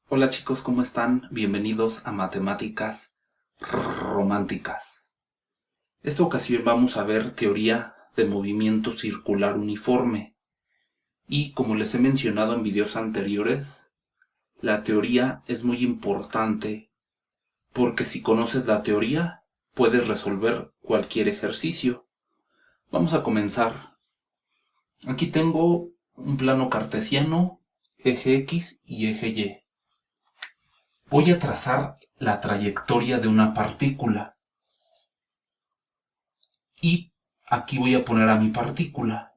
Hola chicos, ¿cómo están? Bienvenidos a Matemáticas Románticas. Esta ocasión vamos a ver teoría de movimiento circular uniforme. Y como les he mencionado en videos anteriores, la teoría es muy importante porque si conoces la teoría, puedes resolver cualquier ejercicio. Vamos a comenzar. Aquí tengo un plano cartesiano, eje X y eje Y. Voy a trazar la trayectoria de una partícula. Y aquí voy a poner a mi partícula.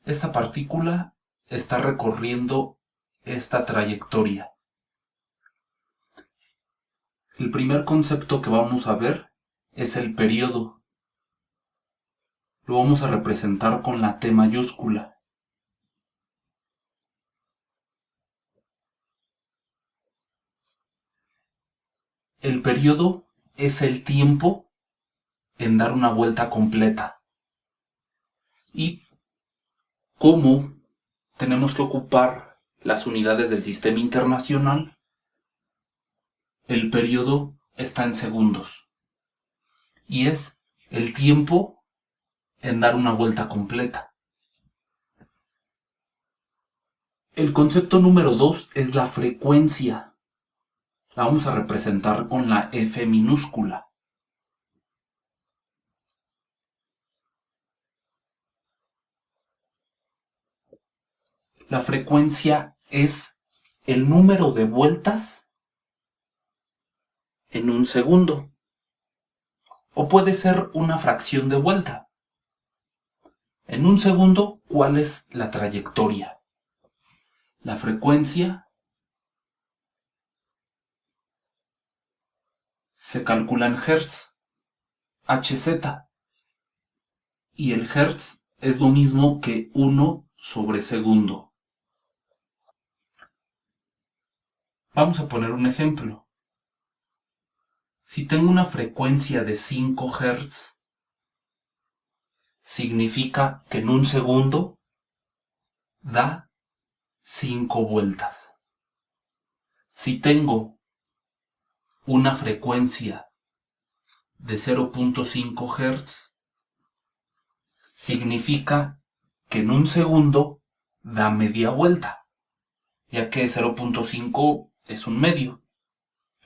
Esta partícula está recorriendo esta trayectoria. El primer concepto que vamos a ver es el periodo. Lo vamos a representar con la T mayúscula. El periodo es el tiempo en dar una vuelta completa. Y como tenemos que ocupar las unidades del sistema internacional, el periodo está en segundos. Y es el tiempo en dar una vuelta completa. El concepto número 2 es la frecuencia. La vamos a representar con la F minúscula. La frecuencia es el número de vueltas en un segundo. O puede ser una fracción de vuelta. En un segundo, ¿cuál es la trayectoria? La frecuencia se calcula en hertz, Hz. Y el hertz es lo mismo que 1 sobre segundo. Vamos a poner un ejemplo. Si tengo una frecuencia de 5 Hz, significa que en un segundo da 5 vueltas. Si tengo una frecuencia de 0.5 Hz, significa que en un segundo da media vuelta, ya que 0.5 es un medio.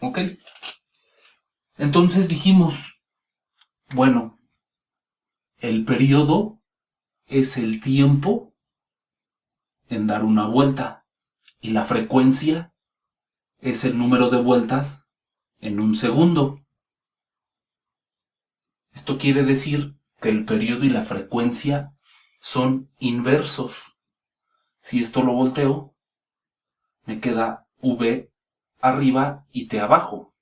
¿Ok? Entonces dijimos, bueno, el periodo es el tiempo en dar una vuelta y la frecuencia es el número de vueltas en un segundo. Esto quiere decir que el periodo y la frecuencia son inversos. Si esto lo volteo, me queda V arriba y T abajo.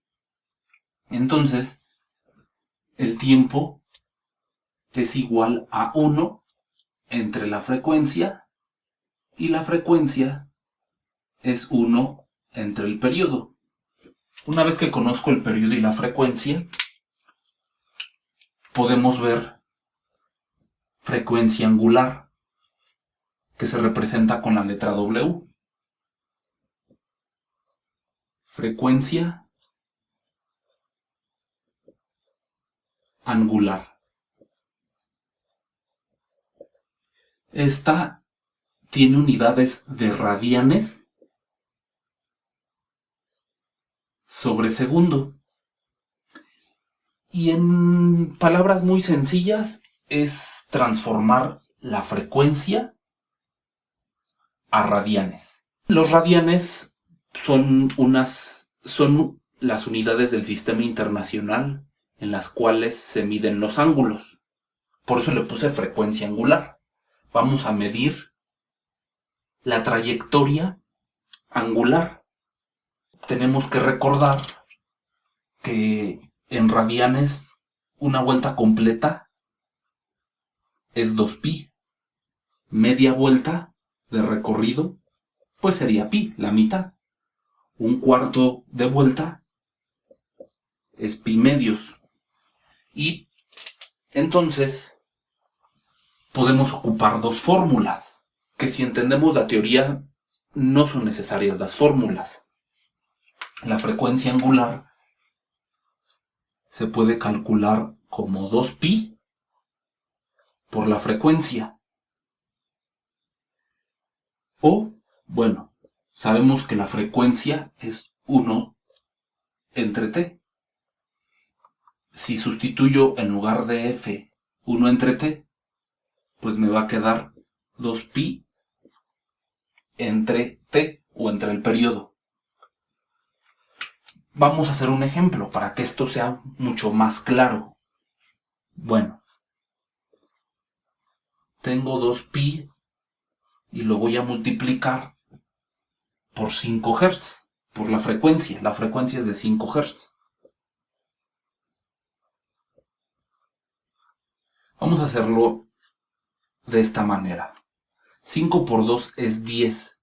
Entonces, el tiempo es igual a 1 entre la frecuencia y la frecuencia es 1 entre el periodo. Una vez que conozco el periodo y la frecuencia, podemos ver frecuencia angular, que se representa con la letra W. Frecuencia angular. Esta tiene unidades de radianes sobre segundo. Y en palabras muy sencillas es transformar la frecuencia a radianes. Los radianes son las unidades del sistema internacional en las cuales se miden los ángulos. Por eso le puse frecuencia angular. Vamos a medir la trayectoria angular. Tenemos que recordar que en radianes una vuelta completa es 2pi. Media vuelta de recorrido pues sería pi, la mitad. Un cuarto de vuelta es pi medios. Y Entonces, podemos ocupar dos fórmulas, que si entendemos la teoría, no son necesarias las fórmulas. La frecuencia angular se puede calcular como 2pi por la frecuencia. O, bueno, sabemos que la frecuencia es 1 entre t. Si sustituyo en lugar de f 1 entre t, pues me va a quedar 2pi entre t o entre el periodo. Vamos a hacer un ejemplo para que esto sea mucho más claro. Bueno, tengo 2pi y lo voy a multiplicar por 5 Hz, por la frecuencia. La frecuencia es de 5 Hz. Vamos a hacerlo de esta manera. 5 por 2 es 10.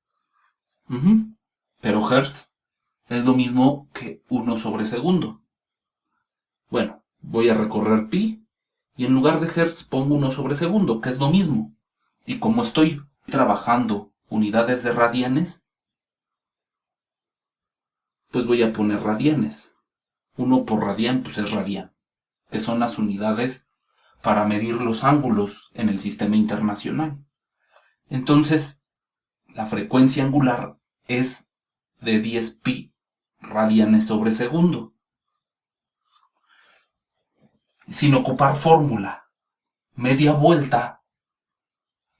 Pero Hz es lo mismo que 1 sobre segundo. Bueno, voy a recorrer pi y en lugar de Hz pongo 1 sobre segundo, que es lo mismo. Y como estoy trabajando unidades de radianes, pues voy a poner radianes. 1 por radian pues es radian, que son las unidades para medir los ángulos en el sistema internacional. Entonces, la frecuencia angular es de 10pi radianes sobre segundo. Sin ocupar fórmula, media vuelta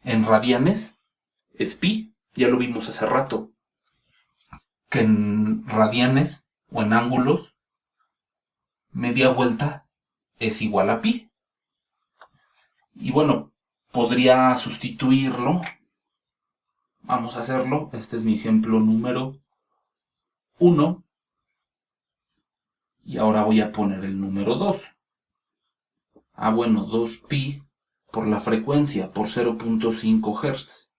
en radianes es pi, ya lo vimos hace rato, que en radianes o en ángulos, media vuelta es igual a pi. Y bueno, podría sustituirlo. Vamos a hacerlo. Este es mi ejemplo número 1. Y ahora voy a poner el número 2. Bueno, 2pi por la frecuencia, por 0.5 Hz.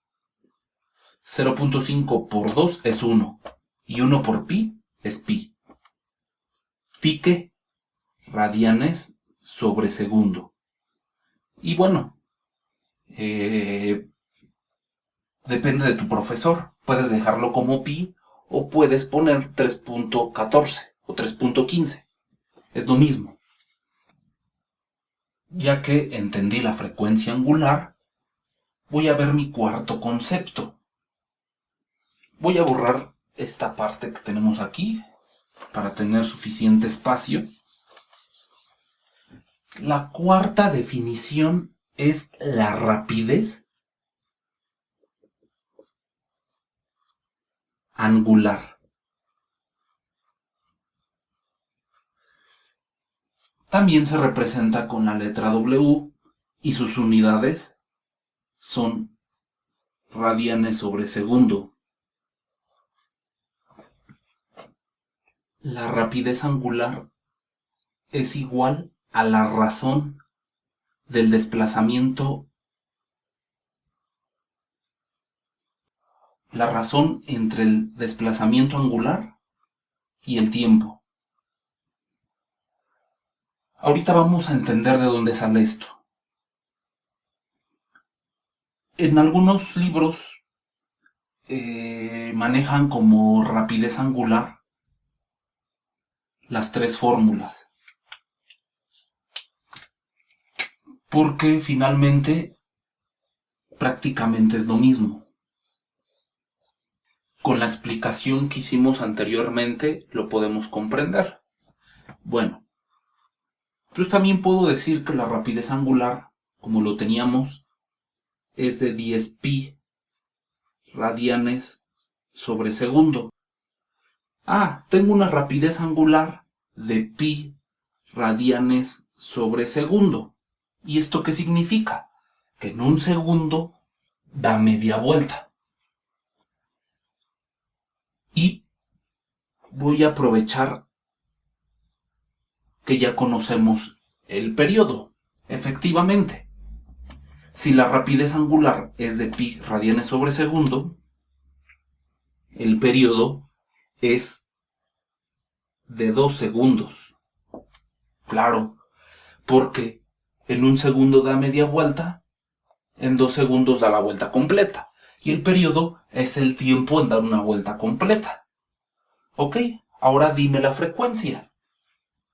0.5 por 2 es 1. Y 1 por pi es pi. ¿Pi qué? Radianes sobre segundo. Y bueno, depende de tu profesor. Puedes dejarlo como pi o puedes poner 3.14 o 3.15. Es lo mismo. Ya que entendí la frecuencia angular, voy a ver mi cuarto concepto. Voy a borrar esta parte que tenemos aquí para tener suficiente espacio. La cuarta definición es la rapidez angular. También se representa con la letra W y sus unidades son radianes sobre segundo. La rapidez angular es igual a la razón del desplazamiento, la razón entre el desplazamiento angular y el tiempo. Ahorita vamos a entender de dónde sale esto. En algunos libros manejan como rapidez angular las tres fórmulas, porque finalmente prácticamente es lo mismo. Con la explicación que hicimos anteriormente lo podemos comprender. Bueno, pues también puedo decir que la rapidez angular, como lo teníamos, es de 10pi radianes sobre segundo. Tengo una rapidez angular de pi radianes sobre segundo. ¿Y esto qué significa? Que en un segundo da media vuelta. Y voy a aprovechar que ya conocemos el periodo. Efectivamente, si la rapidez angular es de pi radianes sobre segundo, el periodo es de 2 segundos. Claro, porque en 1 segundo da media vuelta, en 2 segundos da la vuelta completa. Y el periodo es el tiempo en dar una vuelta completa. ¿Ok? Ahora dime la frecuencia.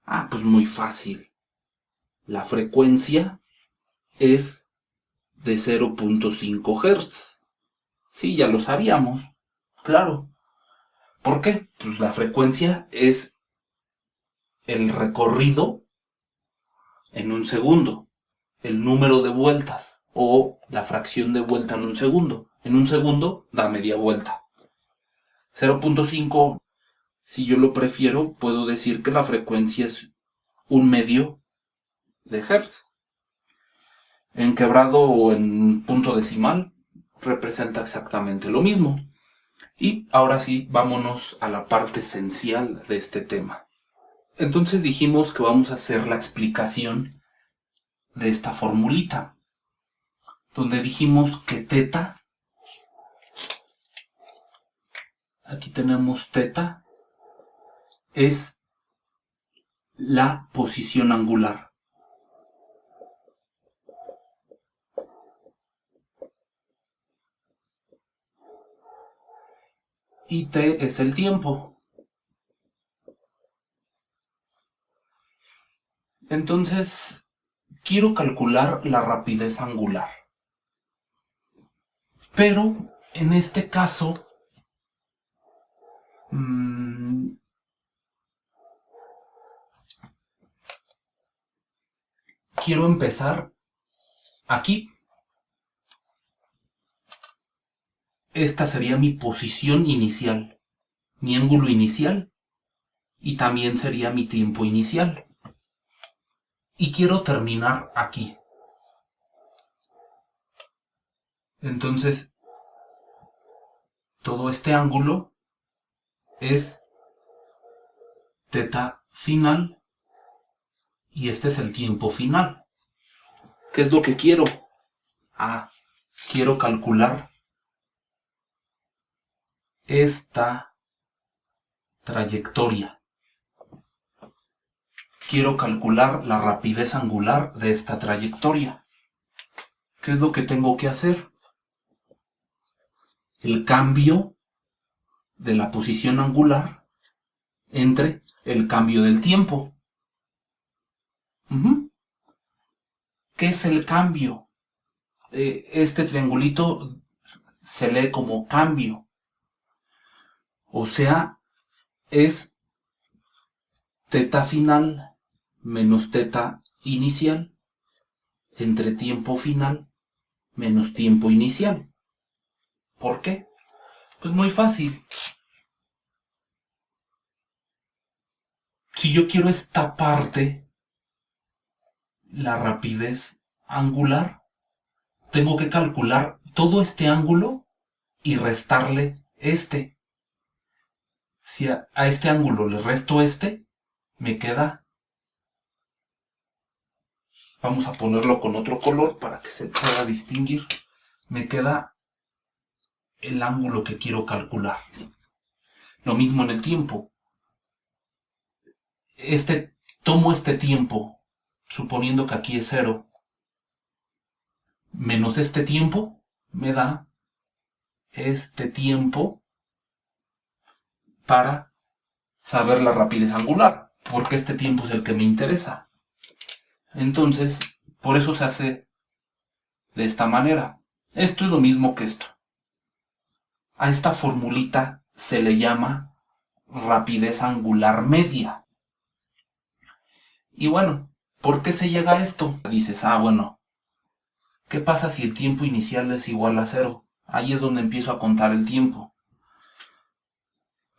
Ah, pues muy fácil. La frecuencia es de 0.5 Hz. Sí, ya lo sabíamos. Claro. ¿Por qué? Pues la frecuencia es el recorrido en 1 segundo. El número de vueltas o la fracción de vuelta en 1 segundo. En 1 segundo da media vuelta. 0.5, si yo lo prefiero, puedo decir que la frecuencia es 1/2 de Hertz. En quebrado o en punto decimal representa exactamente lo mismo. Y ahora sí, vámonos a la parte esencial de este tema. Entonces dijimos que vamos a hacer la explicación de esta formulita, donde dijimos que teta, aquí tenemos teta, es la posición angular. Y t es el tiempo. Entonces, quiero calcular la rapidez angular. Pero, en este caso, quiero empezar aquí. Esta sería mi posición inicial, mi ángulo inicial, y también sería mi tiempo inicial. Y quiero terminar aquí. Entonces, todo este ángulo es teta final y este es el tiempo final. ¿Qué es lo que quiero? Ah, quiero calcular esta trayectoria. Quiero calcular la rapidez angular de esta trayectoria. ¿Qué es lo que tengo que hacer? El cambio de la posición angular entre el cambio del tiempo. ¿Qué es el cambio? Este triangulito se lee como cambio. O sea, es teta final menos teta inicial entre tiempo final menos tiempo inicial. ¿Por qué? Pues muy fácil. Si yo quiero esta parte, la rapidez angular, tengo que calcular todo este ángulo y restarle este. Si a este ángulo le resto este, me queda, vamos a ponerlo con otro color para que se pueda distinguir, me queda el ángulo que quiero calcular. Lo mismo en el tiempo. Tomo este tiempo, suponiendo que aquí es 0, menos este tiempo, me da este tiempo para saber la rapidez angular, porque este tiempo es el que me interesa. Entonces, por eso se hace de esta manera. Esto es lo mismo que esto. A esta formulita se le llama rapidez angular media. Y bueno, ¿por qué se llega a esto? Dices, bueno, ¿qué pasa si el tiempo inicial es igual a 0? Ahí es donde empiezo a contar el tiempo.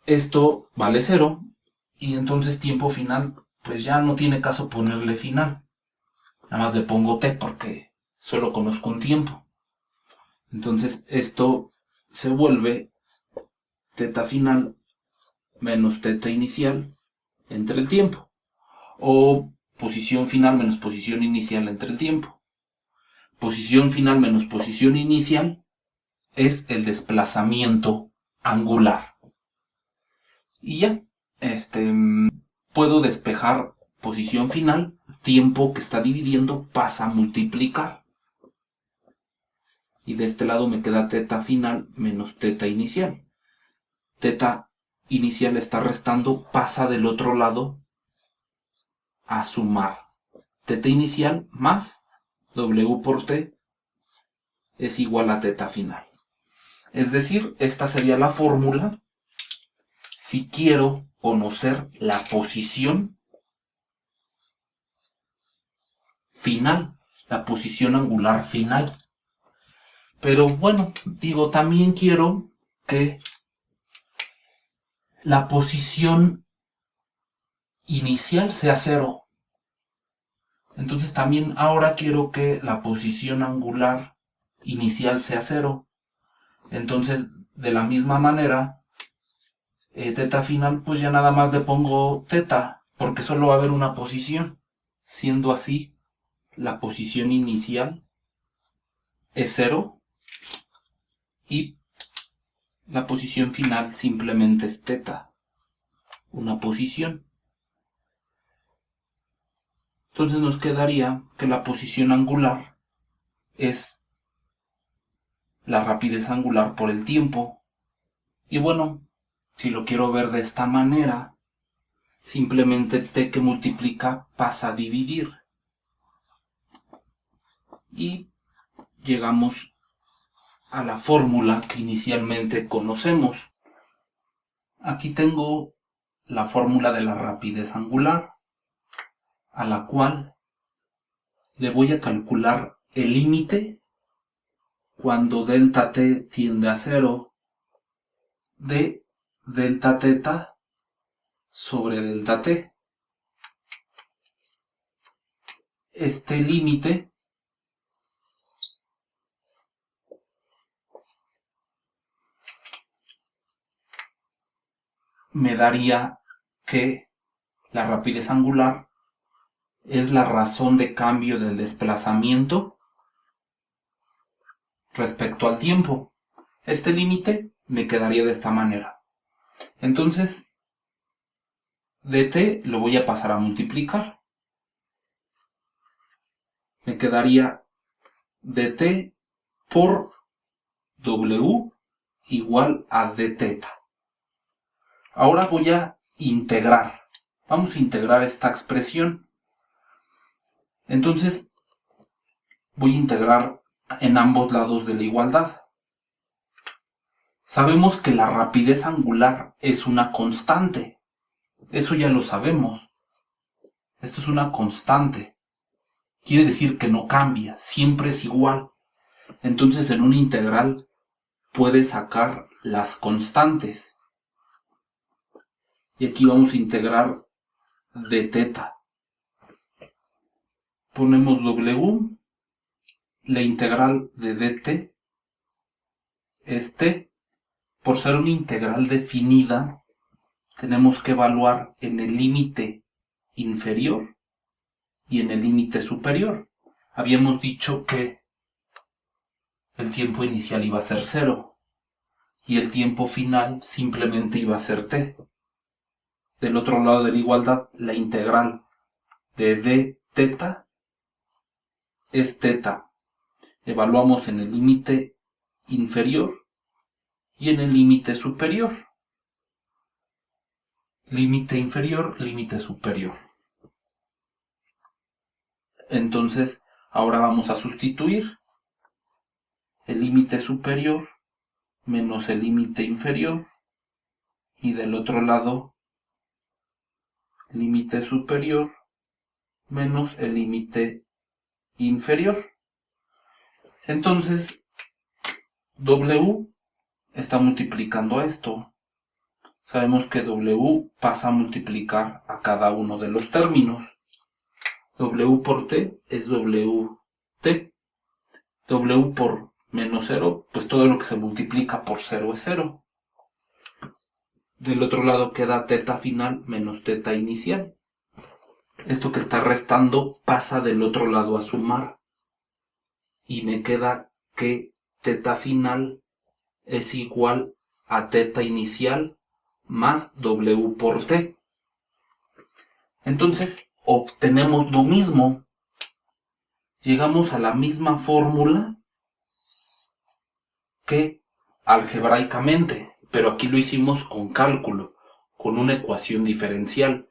Esto vale 0 y entonces tiempo final, pues ya no tiene caso ponerle final. Nada más le pongo t porque solo conozco un tiempo. Entonces esto se vuelve teta final menos teta inicial entre el tiempo. O posición final menos posición inicial entre el tiempo. Posición final menos posición inicial es el desplazamiento angular. Y ya, puedo despejar posición final, tiempo que está dividiendo, pasa a multiplicar. Y de este lado me queda teta final menos teta inicial. Teta inicial está restando, pasa del otro lado a sumar. Teta inicial más W por T es igual a teta final. Es decir, esta sería la fórmula si quiero conocer la posición final, la posición angular final. Pero bueno, digo, también quiero que la posición inicial sea 0. Entonces también ahora quiero que la posición angular inicial sea 0. Entonces, de la misma manera, teta final, pues ya nada más le pongo teta, porque solo va a haber una posición. Siendo así, la posición inicial es 0 y la posición final simplemente es teta, una posición. Entonces nos quedaría que la posición angular es la rapidez angular por el tiempo. Y bueno, si lo quiero ver de esta manera, simplemente t que multiplica pasa a dividir. Y llegamos a la fórmula que inicialmente conocemos. Aquí tengo la fórmula de la rapidez angular, a la cual le voy a calcular el límite cuando delta t tiende a 0 de delta teta sobre delta t. Este límite me daría que la rapidez angular es la razón de cambio del desplazamiento respecto al tiempo. Este límite me quedaría de esta manera. Entonces, dt lo voy a pasar a multiplicar. Me quedaría dt por w igual a d θ. Ahora voy a integrar. Vamos a integrar esta expresión. Entonces, voy a integrar en ambos lados de la igualdad. Sabemos que la rapidez angular es una constante. Eso ya lo sabemos. Esto es una constante. Quiere decir que no cambia, siempre es igual. Entonces en un integral puedes sacar las constantes. Y aquí vamos a integrar dθ. Ponemos w, la integral de dt es t. Por ser una integral definida, tenemos que evaluar en el límite inferior y en el límite superior. Habíamos dicho que el tiempo inicial iba a ser 0 y el tiempo final simplemente iba a ser t. Del otro lado de la igualdad, la integral de dθ es teta. Evaluamos en el límite inferior y en el límite superior. Límite inferior, límite superior. Entonces, ahora vamos a sustituir el límite superior menos el límite inferior y del otro lado límite superior menos el límite inferior. Entonces, w está multiplicando esto. Sabemos que w pasa a multiplicar a cada uno de los términos. W por t es wt. W por menos 0, pues todo lo que se multiplica por 0 es 0. Del otro lado queda teta final menos teta inicial. Esto que está restando pasa del otro lado a sumar. Y me queda que teta final es igual a teta inicial más w por t. Entonces, obtenemos lo mismo. Llegamos a la misma fórmula que algebraicamente, pero aquí lo hicimos con cálculo, con una ecuación diferencial.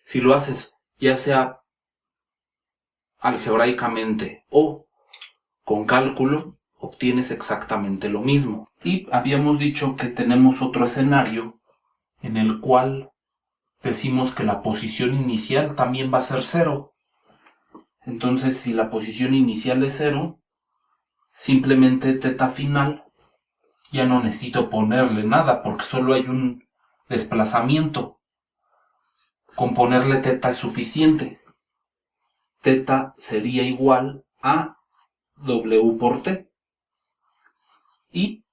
Si lo haces ya sea algebraicamente o con cálculo, obtienes exactamente lo mismo. Y habíamos dicho que tenemos otro escenario en el cual decimos que la posición inicial también va a ser 0. Entonces, si la posición inicial es 0, simplemente teta final, ya no necesito ponerle nada porque solo hay un desplazamiento. Con ponerle teta es suficiente. Teta sería igual a W por T. Y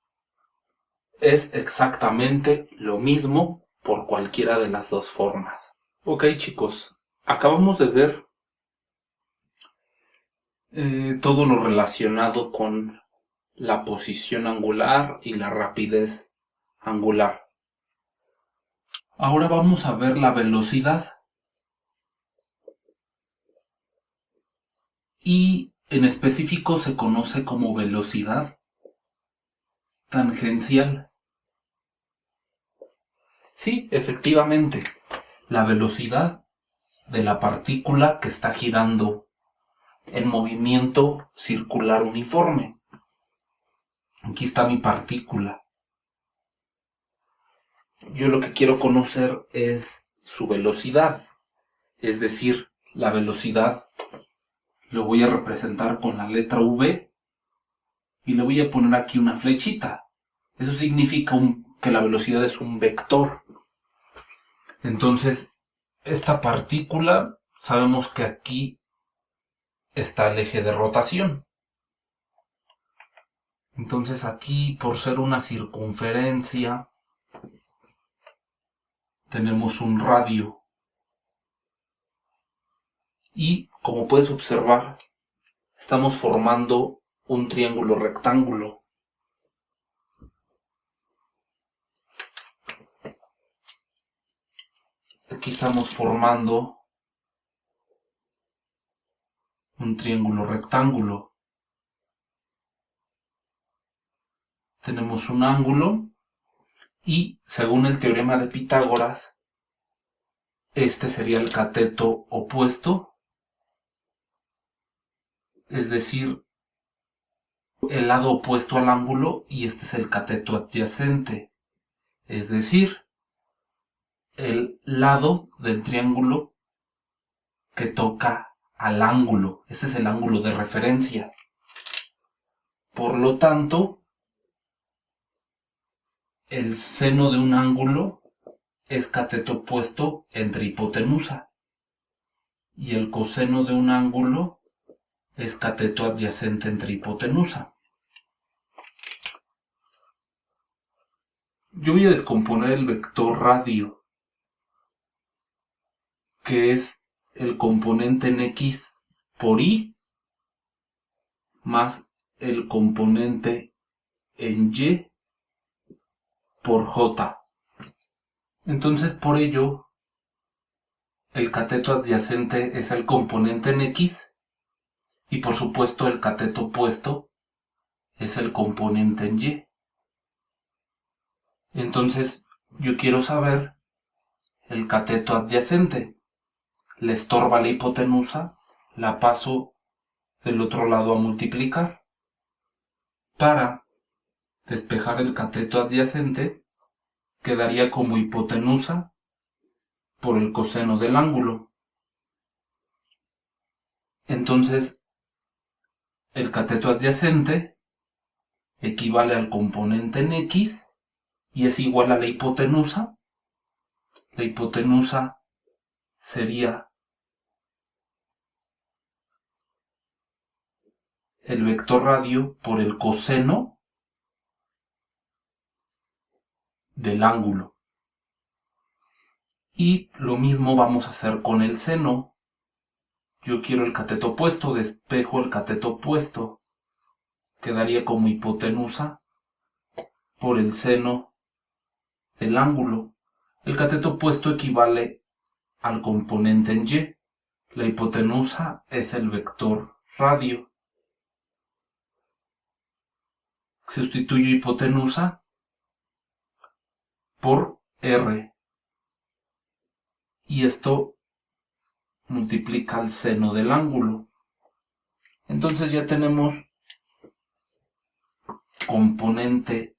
es exactamente lo mismo por cualquiera de las dos formas. Ok, chicos, acabamos de ver todo lo relacionado con la posición angular y la rapidez angular. Ahora vamos a ver la velocidad. Y en específico se conoce como velocidad tangencial. Sí, efectivamente, la velocidad de la partícula que está girando en movimiento circular uniforme. Aquí está mi partícula. Yo lo que quiero conocer es su velocidad, es decir, la velocidad lo voy a representar con la letra V y le voy a poner aquí una flechita. Eso significa que la velocidad es un vector. Entonces, esta partícula, sabemos que aquí está el eje de rotación. Entonces aquí, por ser una circunferencia, tenemos un radio. Y, como puedes observar, estamos formando un triángulo rectángulo. Aquí estamos formando un triángulo rectángulo. Tenemos un ángulo y, según el teorema de Pitágoras, este sería el cateto opuesto, es decir, el lado opuesto al ángulo, y este es el cateto adyacente, es decir, el lado del triángulo que toca al ángulo. Este es el ángulo de referencia. Por lo tanto, el seno de un ángulo es cateto opuesto entre hipotenusa y el coseno de un ángulo es cateto adyacente entre hipotenusa. Yo voy a descomponer el vector radio, que es el componente en X por Y más el componente en Y por J. Entonces, por ello, el cateto adyacente es el componente en X y, por supuesto, el cateto opuesto es el componente en Y. Entonces, yo quiero saber el cateto adyacente. Le estorba la hipotenusa, la paso del otro lado a multiplicar. Para despejar el cateto adyacente, quedaría como hipotenusa por el coseno del ángulo. Entonces, el cateto adyacente equivale al componente en X y es igual a la hipotenusa. La hipotenusa sería el vector radio por el coseno del ángulo. Y lo mismo vamos a hacer con el seno. Yo quiero el cateto opuesto, despejo el cateto opuesto. Quedaría como hipotenusa por el seno del ángulo. El cateto opuesto equivale al componente en Y. La hipotenusa es el vector radio. Sustituyo hipotenusa por R. Y esto multiplica el seno del ángulo. Entonces ya tenemos componente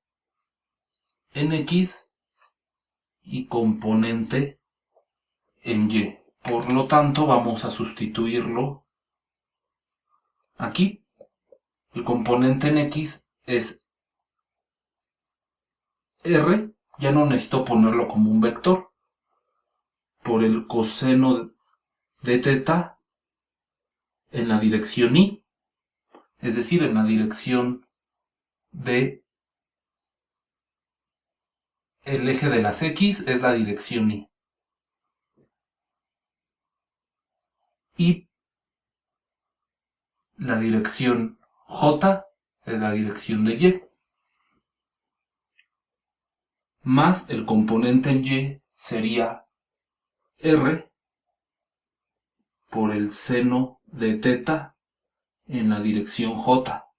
en X y componente en Y. Por lo tanto, vamos a sustituirlo aquí. El componente en X es R. Ya no necesito ponerlo como un vector. Por el coseno de teta en la dirección Y. Es decir, en la dirección de el eje de las X es la dirección Y. Y la dirección J es la dirección de Y. Más el componente en Y sería R por el seno de teta en la dirección J.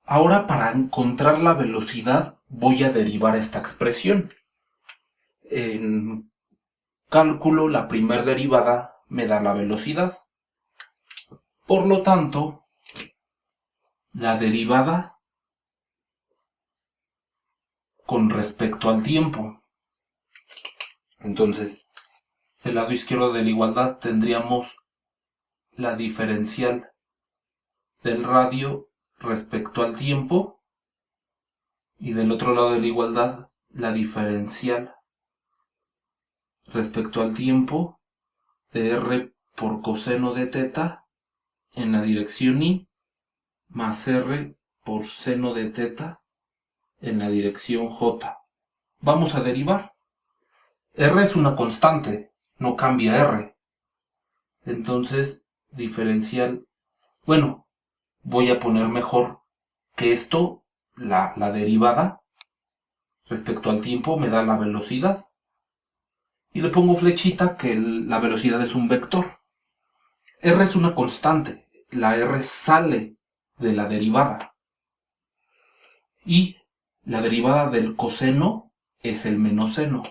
Ahora, para encontrar la velocidad voy a derivar esta expresión. En cálculo, la primera derivada me da la velocidad. Por lo tanto, la derivada con respecto al tiempo. Entonces, del lado izquierdo de la igualdad tendríamos la diferencial del radio respecto al tiempo, y del otro lado de la igualdad la diferencial respecto al tiempo de R por coseno de teta en la dirección Y más R por seno de teta en la dirección J. Vamos a derivar. R es una constante, no cambia R. Entonces, diferencial, bueno, voy a poner mejor que esto, la derivada respecto al tiempo me da la velocidad. Y le pongo flechita que la velocidad es un vector. R es una constante, la R sale de la derivada. Y la derivada del coseno es el menos seno,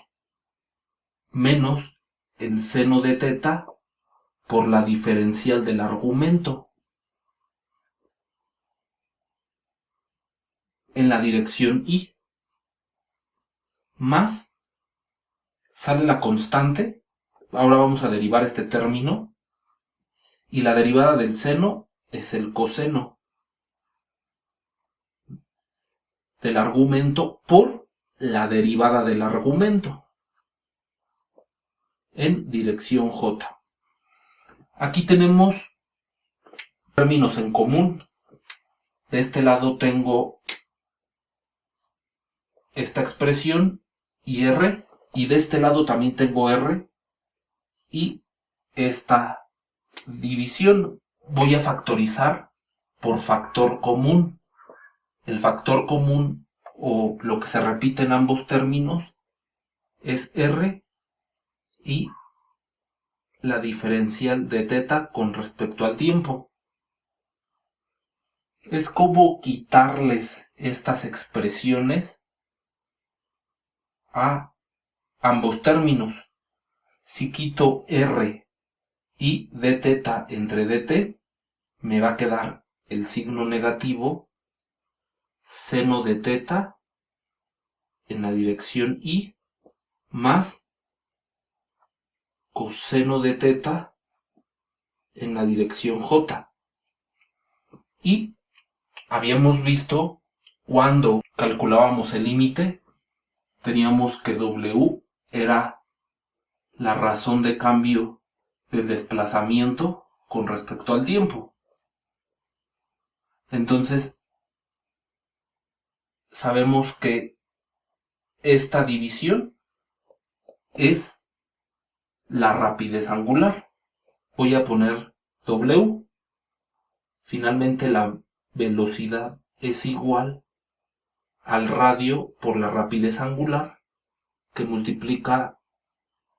menos el seno de teta por la diferencial del argumento en la dirección Y, más sale la constante. Ahora vamos a derivar este término, y la derivada del seno es el coseno del argumento por la derivada del argumento en dirección J. Aquí tenemos términos en común. De este lado tengo esta expresión y R, y de este lado también tengo R y esta división. Voy a factorizar por factor común. El factor común, o lo que se repite en ambos términos, es R y la diferencial de teta con respecto al tiempo. Es como quitarles estas expresiones a ambos términos. Si quito R y d teta entre dt, me va a quedar el signo negativo seno de teta en la dirección Y más coseno de teta en la dirección J. Y habíamos visto cuando calculábamos el límite, teníamos que W era la razón de cambio del desplazamiento con respecto al tiempo. Entonces, sabemos que esta división es la rapidez angular. Voy a poner W. Finalmente la velocidad es igual al radio por la rapidez angular, que multiplica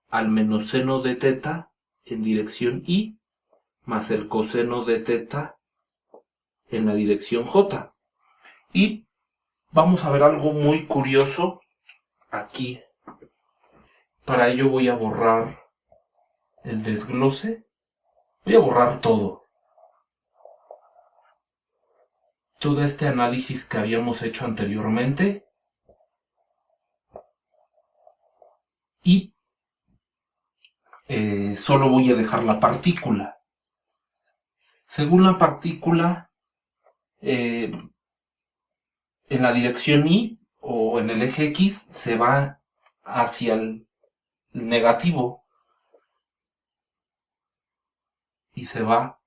al menos seno de teta en dirección Y más el coseno de teta en la dirección J. Y vamos a ver algo muy curioso aquí. Para ello voy a borrar el desglose. Voy a borrar todo. Todo este análisis que habíamos hecho anteriormente. Y solo voy a dejar la partícula. Según la partícula, en la dirección Y o en el eje X se va hacia el negativo y se va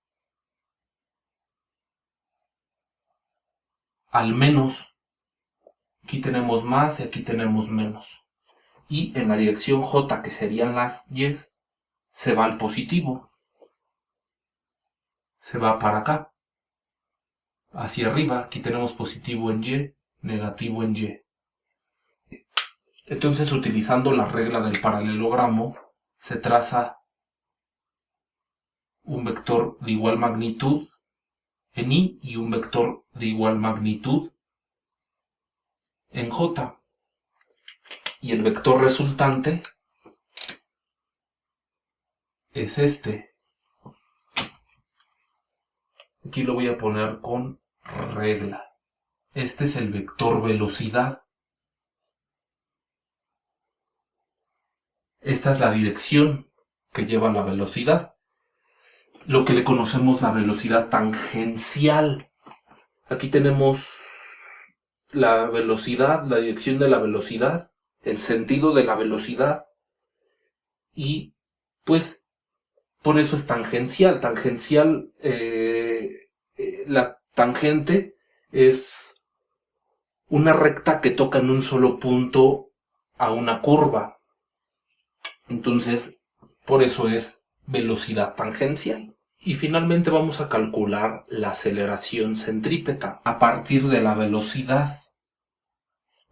al menos. Aquí tenemos más y aquí tenemos menos. Y en la dirección J, que serían las Y, se va al positivo. Se va para acá. Hacia arriba, aquí tenemos positivo en Y, negativo en Y. Entonces, utilizando la regla del paralelogramo, se traza un vector de igual magnitud en Y y un vector de igual magnitud en J. Y el vector resultante es este. Aquí lo voy a poner con regla. Este es el vector velocidad. Esta es la dirección que lleva la velocidad. Lo que le conocemos la velocidad tangencial. Aquí tenemos la velocidad, la dirección de la velocidad, el sentido de la velocidad. Y pues por eso es tangencial. Tangencial, la tangente es una recta que toca en un solo punto a una curva. Entonces, por eso es velocidad tangencial. Y finalmente vamos a calcular la aceleración centrípeta a partir de la velocidad.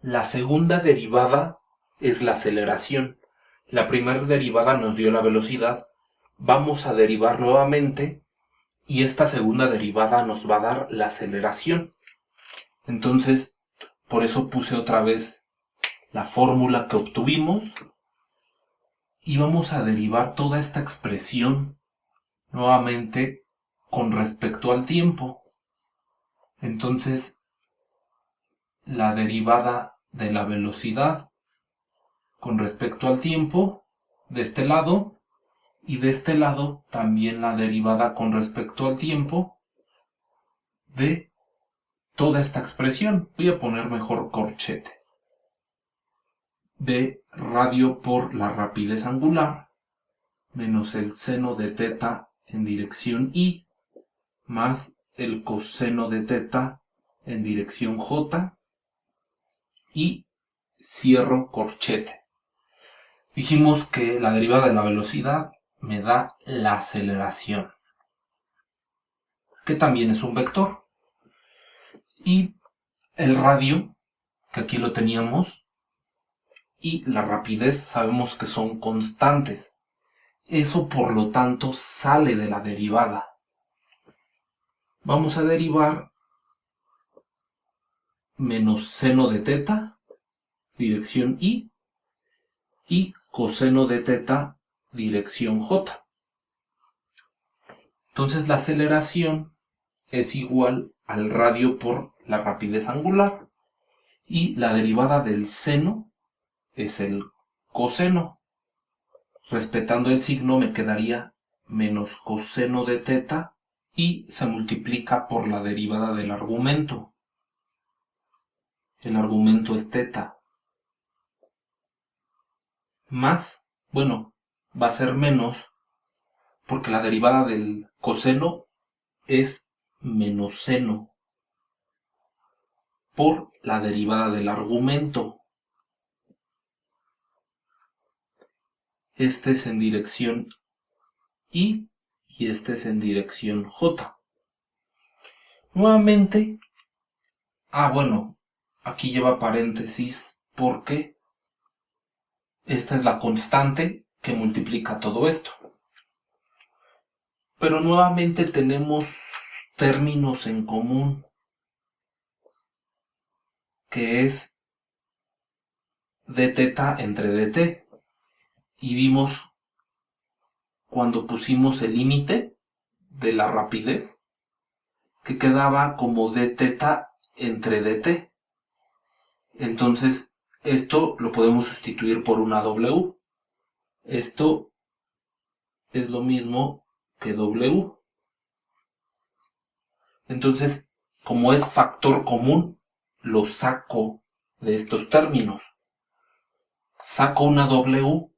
La segunda derivada es la aceleración. La primera derivada nos dio la velocidad. Vamos a derivar nuevamente y esta segunda derivada nos va a dar la aceleración. Entonces, por eso puse otra vez la fórmula que obtuvimos y vamos a derivar toda esta expresión nuevamente con respecto al tiempo. Entonces, la derivada de la velocidad con respecto al tiempo de este lado y de este lado también la derivada con respecto al tiempo de toda esta expresión. Voy a poner mejor corchete. De radio por la rapidez angular menos el seno de teta en dirección Y más el coseno de teta en dirección J y cierro corchete. Dijimos que la derivada de la velocidad me da la aceleración, que también es un vector. Y el radio, que aquí lo teníamos, y la rapidez sabemos que son constantes. Eso, por lo tanto, sale de la derivada. Vamos a derivar menos seno de teta, dirección Y, y coseno de teta, dirección J. Entonces la aceleración es igual al radio por la rapidez angular y la derivada del seno es el coseno. Respetando el signo me quedaría menos coseno de teta y se multiplica por la derivada del argumento. El argumento es teta. Más, bueno, va a ser menos porque la derivada del coseno es menos seno por la derivada del argumento. Este es en dirección Y y este es en dirección J. Nuevamente, bueno, aquí lleva paréntesis porque esta es la constante que multiplica todo esto. Pero nuevamente tenemos términos en común, que es d teta entre dt. Y vimos cuando pusimos el límite de la rapidez que quedaba como d teta entre dt. Entonces esto lo podemos sustituir por una w. Esto es lo mismo que w. Entonces, como es factor común, lo saco de estos términos. Saco una w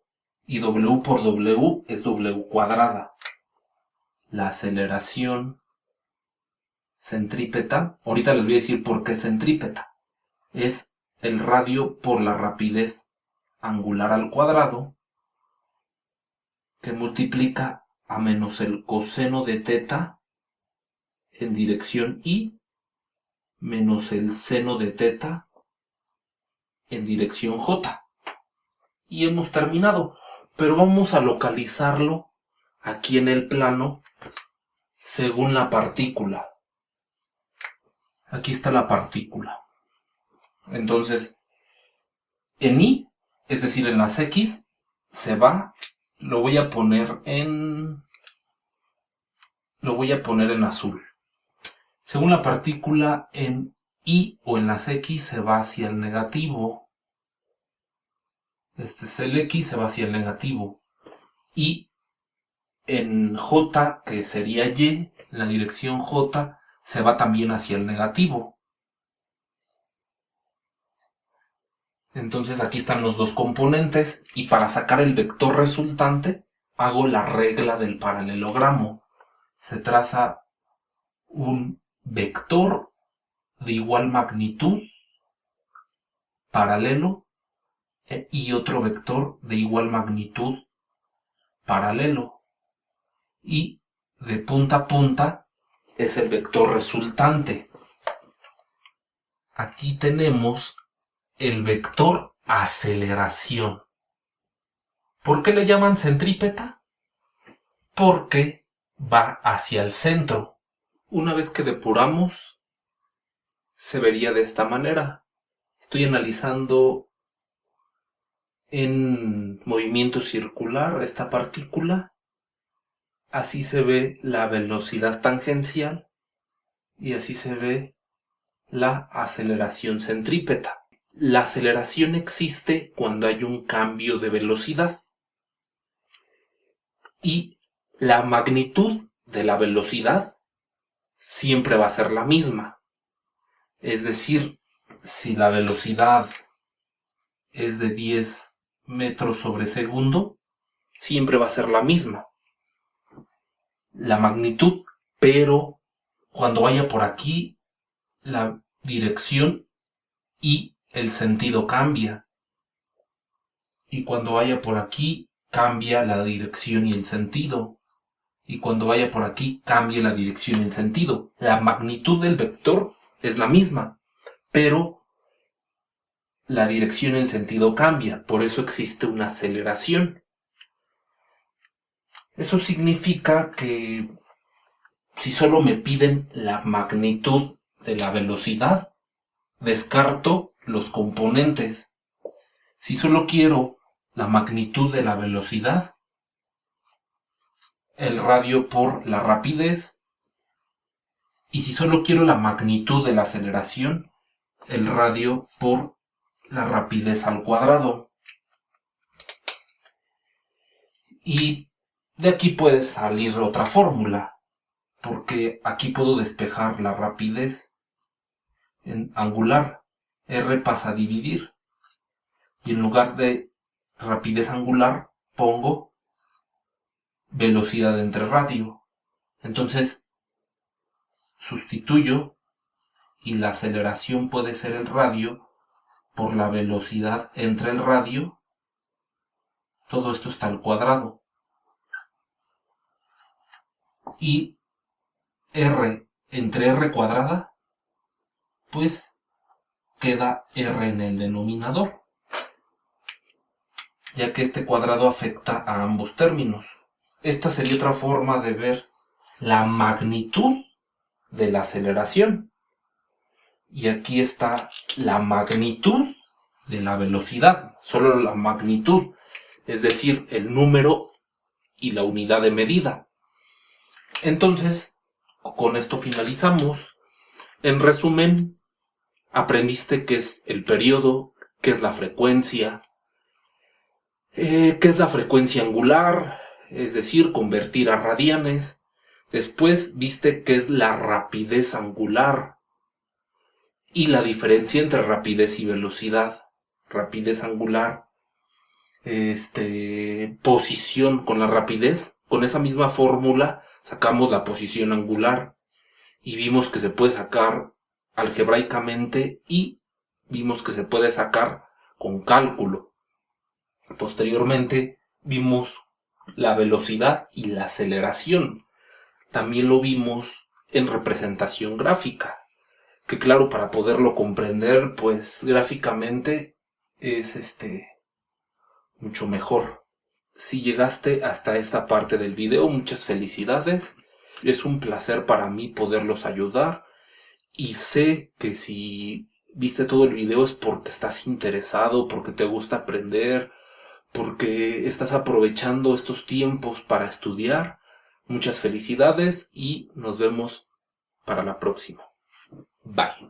y w por w es w cuadrada. La aceleración centrípeta, ahorita les voy a decir por qué centrípeta, es el radio por la rapidez angular al cuadrado, que multiplica a menos el coseno de teta en dirección y menos el seno de teta en dirección j. Y hemos terminado, pero vamos a localizarlo aquí en el plano según la partícula. Aquí está la partícula. Entonces, en y, es decir, en las x, se va, lo voy a poner en azul. Según la partícula, en y o en las x se va hacia el negativo. Este es el x, se va hacia el negativo. Y en j, que sería y, en la dirección j, se va también hacia el negativo. Entonces aquí están los dos componentes y para sacar el vector resultante hago la regla del paralelogramo. Se traza un vector de igual magnitud paralelo y otro vector de igual magnitud paralelo. Y de punta a punta es el vector resultante. Aquí tenemos el vector aceleración. ¿Por qué le llaman centrípeta? Porque va hacia el centro. Una vez que depuramos, se vería de esta manera. Estoy analizando en movimiento circular esta partícula. Así se ve la velocidad tangencial y así se ve la aceleración centrípeta. La aceleración existe cuando hay un cambio de velocidad y la magnitud de la velocidad siempre va a ser la misma. Es decir, si la velocidad es de 10 metros sobre segundo, siempre va a ser la misma. La magnitud, pero cuando vaya por aquí, la dirección y el sentido cambia. Y cuando vaya por aquí, cambia la dirección y el sentido. Y cuando vaya por aquí, cambia la dirección y el sentido. La magnitud del vector es la misma, pero la dirección y el sentido cambia. Por eso existe una aceleración. Eso significa que si solo me piden la magnitud de la velocidad, descarto los componentes. Si solo quiero la magnitud de la velocidad, el radio por la rapidez. Y si solo quiero la magnitud de la aceleración, el radio por la rapidez al cuadrado. Y de aquí puede salir otra fórmula, porque aquí puedo despejar la rapidez en angular. R pasa a dividir. Y en lugar de rapidez angular, pongo velocidad entre radio. Entonces, sustituyo y la aceleración puede ser el radio por la velocidad entre el radio. Todo esto está al cuadrado. Y R entre R cuadrada, pues queda R en el denominador, ya que este cuadrado afecta a ambos términos. Esta sería otra forma de ver la magnitud de la aceleración. Y aquí está la magnitud de la velocidad, solo la magnitud, es decir, el número y la unidad de medida. Entonces, con esto finalizamos. En resumen, aprendiste qué es el periodo, qué es la frecuencia, qué es la frecuencia angular, es decir, convertir a radianes. Después viste qué es la rapidez angular y la diferencia entre rapidez y velocidad. Rapidez angular, posición con la rapidez, con esa misma fórmula sacamos la posición angular y vimos que se puede sacar algebraicamente y vimos que se puede sacar con cálculo. Posteriormente vimos la velocidad y la aceleración. También lo vimos en representación gráfica, que claro, para poderlo comprender, pues gráficamente es mucho mejor. Si llegaste hasta esta parte del video, muchas felicidades. Es un placer para mí poderlos ayudar. Y sé que si viste todo el video es porque estás interesado, porque te gusta aprender, porque estás aprovechando estos tiempos para estudiar. Muchas felicidades y nos vemos para la próxima. Bye.